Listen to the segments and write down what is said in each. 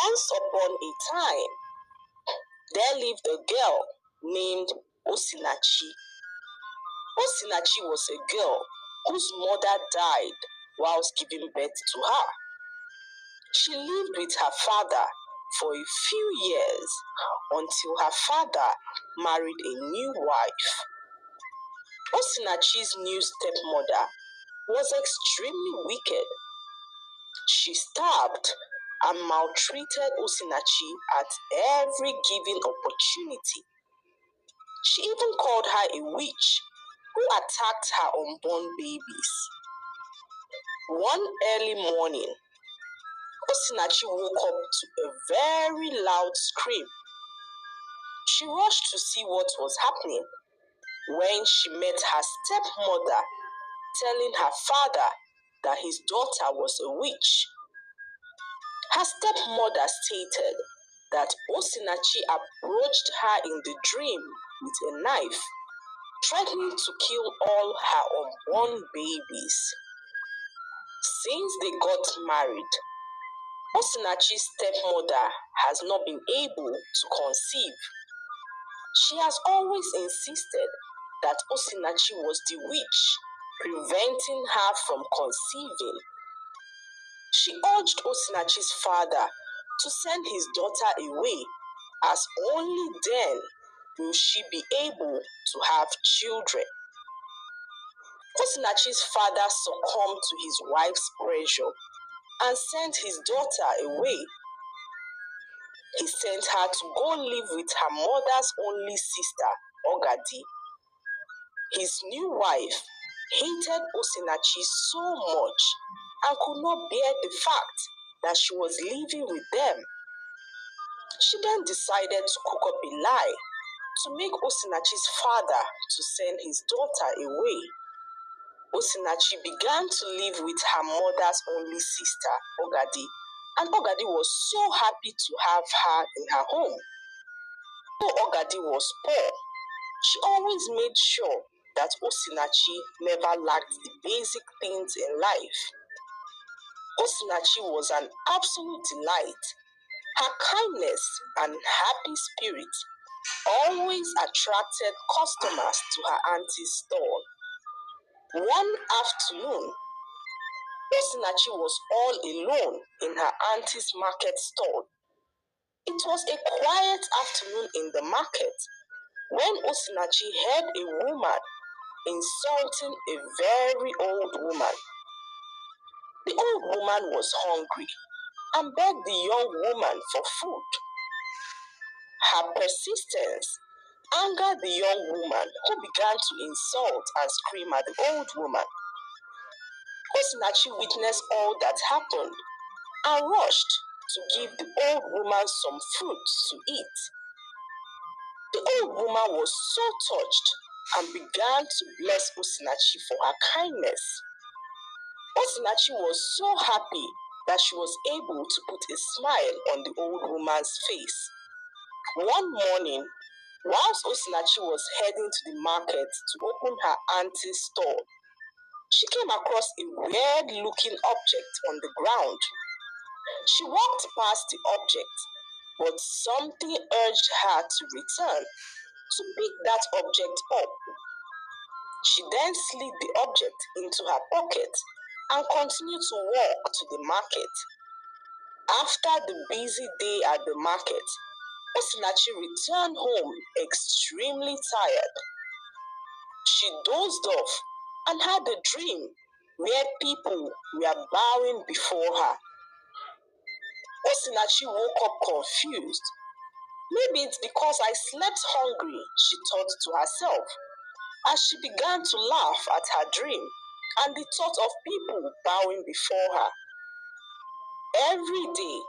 Once upon a time, there lived a girl named Osinachi. Osinachi was a girl whose mother died whilst giving birth to her. She lived with her father for a few years until her father married a new wife. Osinachi's new stepmother was extremely wicked. She stabbed and maltreated Osinachi at every given opportunity. She even called her a witch who attacked her unborn babies. One early morning, Osinachi woke up to a very loud scream. She rushed to see what was happening when she met her stepmother telling her father that his daughter was a witch. Her stepmother stated that Osinachi approached her in the dream with a knife, threatening to kill all her unborn babies. Since they got married, Osinachi's stepmother has not been able to conceive. She has always insisted that Osinachi was the witch, preventing her from conceiving. She urged Osinachi's father to send his daughter away, as only then will she be able to have children. Osinachi's father succumbed to his wife's pressure and sent his daughter away. He sent her to go live with her mother's only sister, Ogadi. His new wife hated Osinachi so much and could not bear the fact that she was living with them. She then decided to cook up a lie to make Osinachi's father to send his daughter away. Osinachi began to live with her mother's only sister, Ogadi, and Ogadi was so happy to have her in her home. Though Ogadi was poor, she always made sure that Osinachi never lacked the basic things in life. Osinachi was an absolute delight. Her kindness and happy spirit always attracted customers to her auntie's store. One afternoon, Osinachi was all alone in her auntie's market stall. It was a quiet afternoon in the market when Osinachi heard a woman insulting a very old woman. The old woman was hungry and begged the young woman for food. Her persistence angered the young woman, who began to insult and scream at the old woman. Osinachi witnessed all that happened and rushed to give the old woman some fruit to eat. The old woman was so touched and began to bless Osinachi for her kindness. Osinachi was so happy that she was able to put a smile on the old woman's face. One morning, whilst Osinachi was heading to the market to open her auntie's store, she came across a weird-looking object on the ground. She walked past the object, but something urged her to return to pick that object up. She then slid the object into her pocket and continued to walk to the market. After the busy day at the market, Osinachi returned home extremely tired. She dozed off and had a dream where people were bowing before her. Osinachi woke up confused. Maybe it's because I slept hungry, she thought to herself, as she began to laugh at her dream and the thought of people bowing before her. Every day,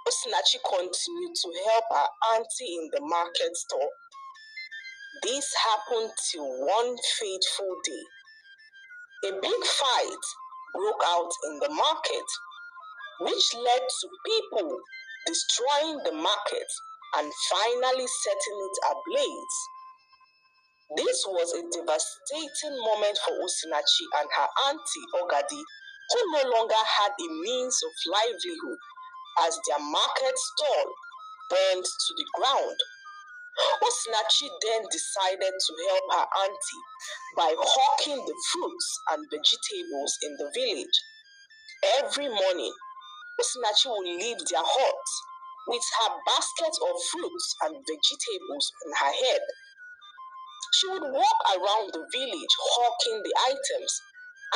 Osinachi continued to help her auntie in the market store. This happened till one fateful day. A big fight broke out in the market, which led to people destroying the market and finally setting it ablaze. This was a devastating moment for Osinachi and her auntie Ogadi, who no longer had a means of livelihood as their market stall burned to the ground. Osinachi then decided to help her auntie by hawking the fruits and vegetables in the village. Every morning, Osinachi would leave their hut with her basket of fruits and vegetables on her head. She would walk around the village hawking the items,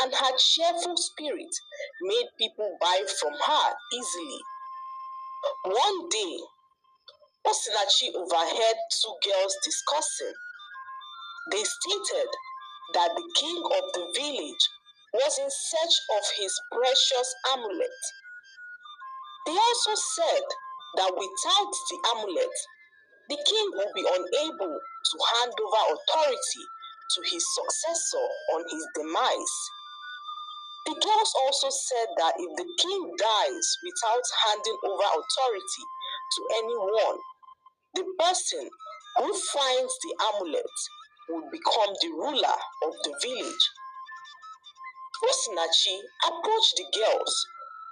and her cheerful spirit made people buy from her easily. One day, Osinachi overheard two girls discussing. They stated that the king of the village was in search of his precious amulet. They also said that without the amulet, the king would be unable to hand over authority to his successor on his demise. The girls also said that if the king dies without handing over authority to anyone, the person who finds the amulet would become the ruler of the village. Osinachi approached the girls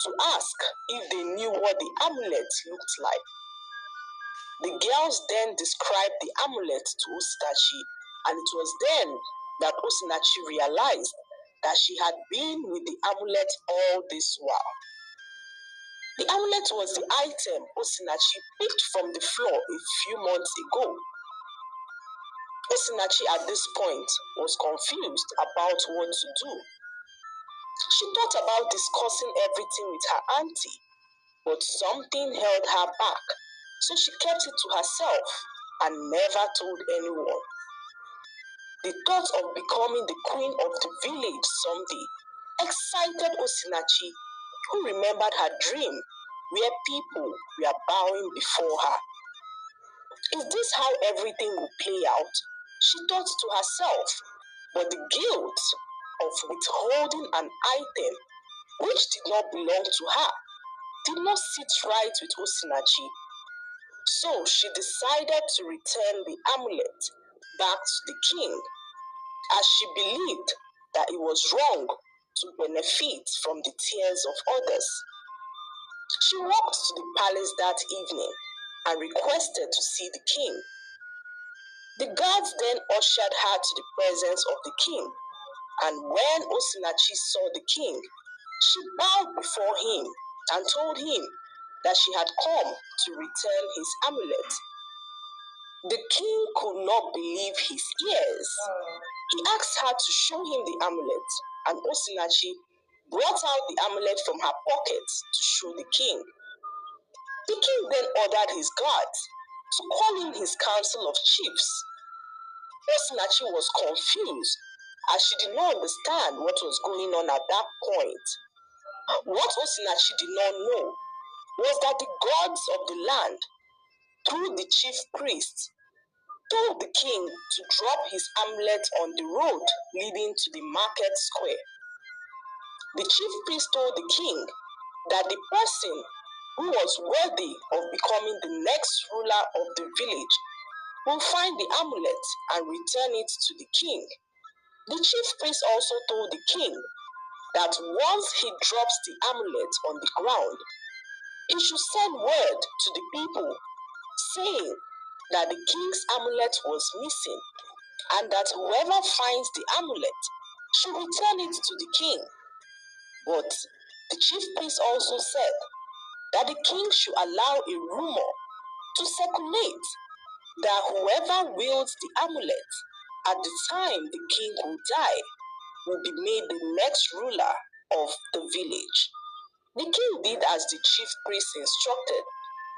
to ask if they knew what the amulet looked like. The girls then described the amulet to Osinachi, and it was then that Osinachi realized that she had been with the amulet all this while. The amulet was the item Osinachi picked from the floor a few months ago. Osinachi at this point was confused about what to do. She thought about discussing everything with her auntie, but something held her back, so she kept it to herself and never told anyone. The thought of becoming the queen of the village someday excited Osinachi, who remembered her dream where people were bowing before her. Is this how everything will play out? She thought to herself, but the guilt of withholding an item which did not belong to her did not sit right with Osinachi. So she decided to return the amulet back to the king, as she believed that it was wrong to benefit from the tears of others. She walked to the palace that evening and requested to see the king. The guards then ushered her to the presence of the king, and when Osinachi saw the king, she bowed before him and told him that she had come to return his amulet. The king could not believe his ears. He asked her to show him the amulet, and Osinachi brought out the amulet from her pocket to show the king. The king then ordered his guards to call in his council of chiefs. Osinachi was confused, as she did not understand what was going on at that point. What Osinachi did not know was that the gods of the land, through the chief priest, told the king to drop his amulet on the road leading to the market square. The chief priest told the king that the person who was worthy of becoming the next ruler of the village will find the amulet and return it to the king. The chief priest also told the king that once he drops the amulet on the ground, he should send word to the people saying that the king's amulet was missing, and that whoever finds the amulet should return it to the king. But the chief priest also said that the king should allow a rumor to circulate that whoever wields the amulet at the time the king will die will be made the next ruler of the village. The king did as the chief priest instructed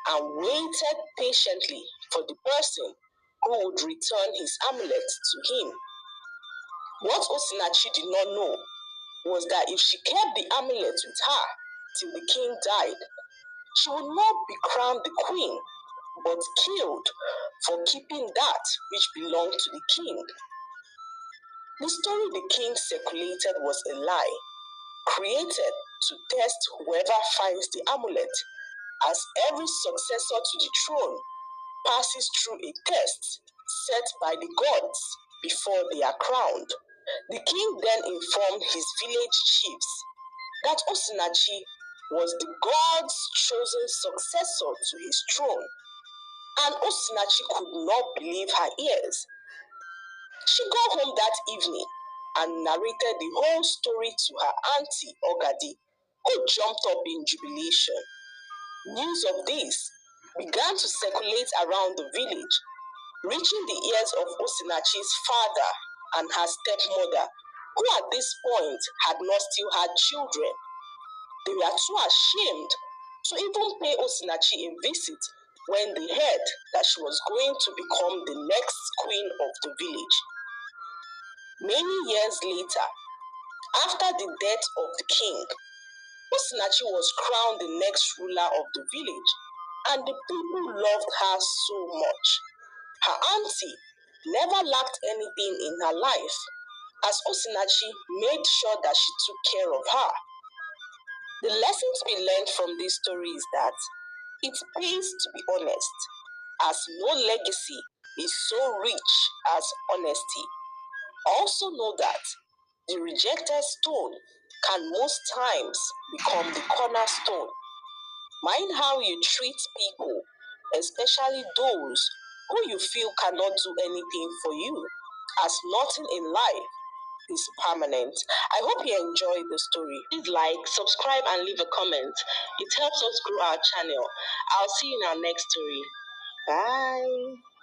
and waited patiently for the person who would return his amulet to him. What Osinachi did not know was that if she kept the amulet with her till the king died, she would not be crowned the queen, but killed for keeping that which belonged to the king. The story the king circulated was a lie, created to test whoever finds the amulet, as every successor to the throne passes through a test set by the gods before they are crowned. The king then informed his village chiefs that Osinachi was the god's chosen successor to his throne, and Osinachi could not believe her ears. She got home that evening and narrated the whole story to her auntie Ogadi, who jumped up in jubilation. News of this began to circulate around the village, reaching the ears of Osinachi's father and her stepmother, who at this point had not still had children. They were too ashamed to even pay Osinachi a visit when they heard that she was going to become the next queen of the village. Many years later, after the death of the king, Osinachi was crowned the next ruler of the village, and the people loved her so much. Her auntie never lacked anything in her life, as Osinachi made sure that she took care of her. The lesson to be learned from this story is that it pays to be honest, as no legacy is so rich as honesty. Also know that the rejected stone can most times become the cornerstone. Mind how you treat people, especially those who you feel cannot do anything for you, as nothing in life is permanent. I hope you enjoyed the story. Please like, subscribe, and leave a comment. It helps us grow our channel. I'll see you in our next story. Bye.